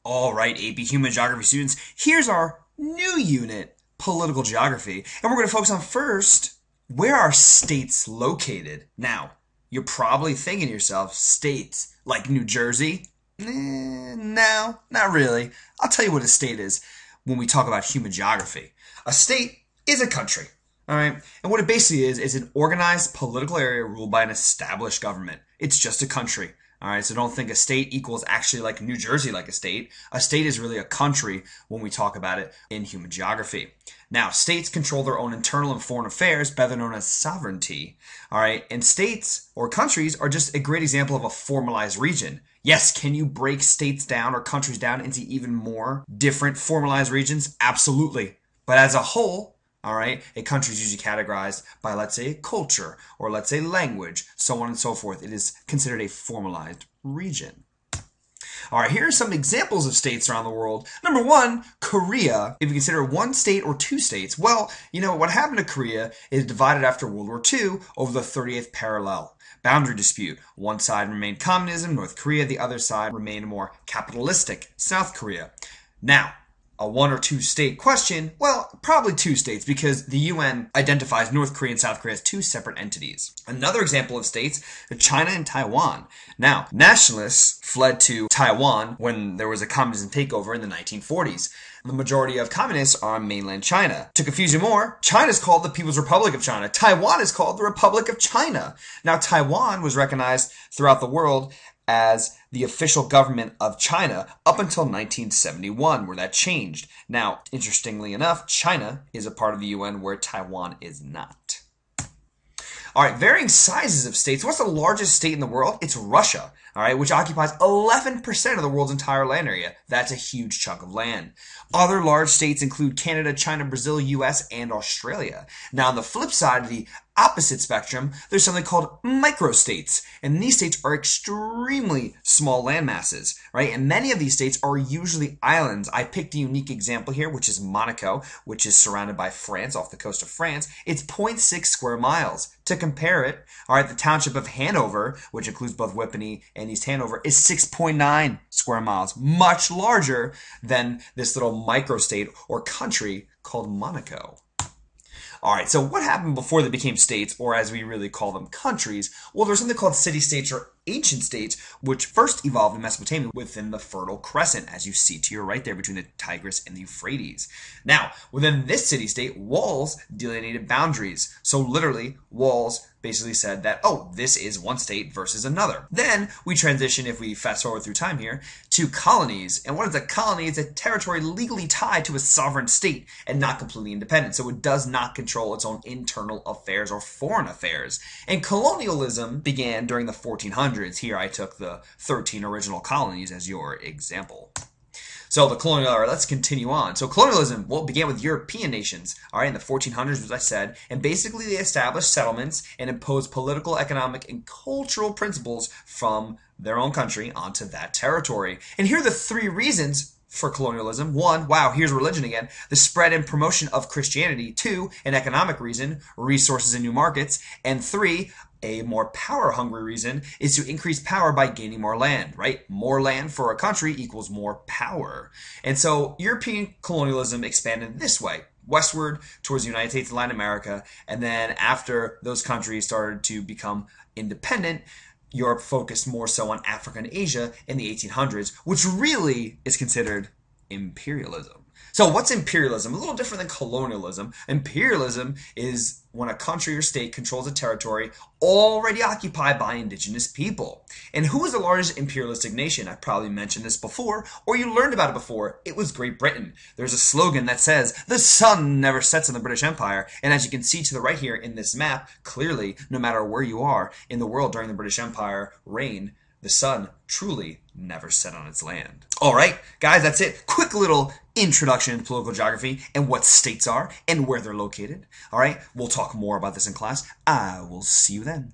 All right, AP Human Geography students, here's our new unit, Political Geography. And we're going to focus on first, where are states located? Now, you're probably thinking to yourself, states like New Jersey? No, not really. I'll tell you what a state is when we talk about human geography. A state is a country. All right. And what it basically is an organized political area ruled by an established government. It's just a country. All right. So don't think a state equals actually like New Jersey like a state. A state is really a country when we talk about it in human geography. Now, states control their own internal and foreign affairs, better known as sovereignty. All right. And states or countries are just a great example of a formalized region. Yes, can you break states down or countries down into even more different formalized regions? Absolutely. But as a whole, all right, a country is usually categorized by, let's say, culture or let's say language, so on and so forth. It is considered a formalized region. All right, here are some examples of states around the world. Number one, Korea. If you consider one state or two states, well, you know, what happened to Korea is divided after World War II over the 38th parallel. Boundary dispute. One side remained communism, North Korea. The other side remained more capitalistic, South Korea. Now, a one or two state question? Well, probably two states because the UN identifies North Korea and South Korea as two separate entities. Another example of states are China and Taiwan. Now, nationalists fled to Taiwan when there was a communism takeover in the 1940s. The majority of communists are in mainland China. To confuse you more, China is called the People's Republic of China. Taiwan is called the Republic of China. Now, Taiwan was recognized throughout the world as the official government of China up until 1971, where that changed. Now, interestingly enough, China is a part of the UN where Taiwan is not. All right, varying sizes of states. What's the largest state in the world? It's Russia, all right, which occupies 11% of the world's entire land area. That's a huge chunk of land. Other large states include Canada, China, Brazil, US, and Australia. Now, on the flip side of the opposite spectrum, there's something called microstates, and these states are extremely small land masses, right? And many of these states are usually islands. I picked a unique example here, which is Monaco, which is surrounded by France, off the coast of France. It's 0.6 square miles. To compare it, all right, the township of Hanover, which includes both Whippany and East Hanover, is 6.9 square miles, much larger than this little microstate or country called Monaco. All right, so what happened before they became states, or as we really call them, countries? Well, there's something called city-states or ancient states, which first evolved in Mesopotamia within the Fertile Crescent, as you see to your right there between the Tigris and the Euphrates. Now, within this city-state, walls delineated boundaries. So literally, walls basically said that, oh, this is one state versus another. Then we transition, if we fast forward through time here, to colonies. And what is a colony? It's a territory legally tied to a sovereign state and not completely independent. So it does not control its own internal affairs or foreign affairs. And colonialism began during the 1400s. Here I took the 13 original colonies as your example. So let's continue on. So colonialism began with European nations, all right, in the 1400s, as I said, and basically they established settlements and imposed political, economic, and cultural principles from their own country onto that territory. And here are the three reasons for colonialism. One, wow, here's religion again. The spread and promotion of Christianity. Two, an economic reason, resources and new markets. And three, a more power-hungry reason is to increase power by gaining more land, right? More land for a country equals more power. And so European colonialism expanded this way, westward towards the United States and Latin America. And then after those countries started to become independent, Europe focused more so on Africa and Asia in the 1800s, which really is considered imperialism. So what's imperialism? A little different than colonialism. Imperialism is when a country or state controls a territory already occupied by indigenous people. And who was the largest imperialistic nation? I probably mentioned this before, or you learned about it before. It was Great Britain. There's a slogan that says, "The sun never sets in the British Empire." And as you can see to the right here in this map, clearly, no matter where you are in the world during the British Empire reign, the sun truly never set on its land. All right, guys, that's it. Quick little introduction to political geography and what states are and where they're located. All right, we'll talk more about this in class. I will see you then.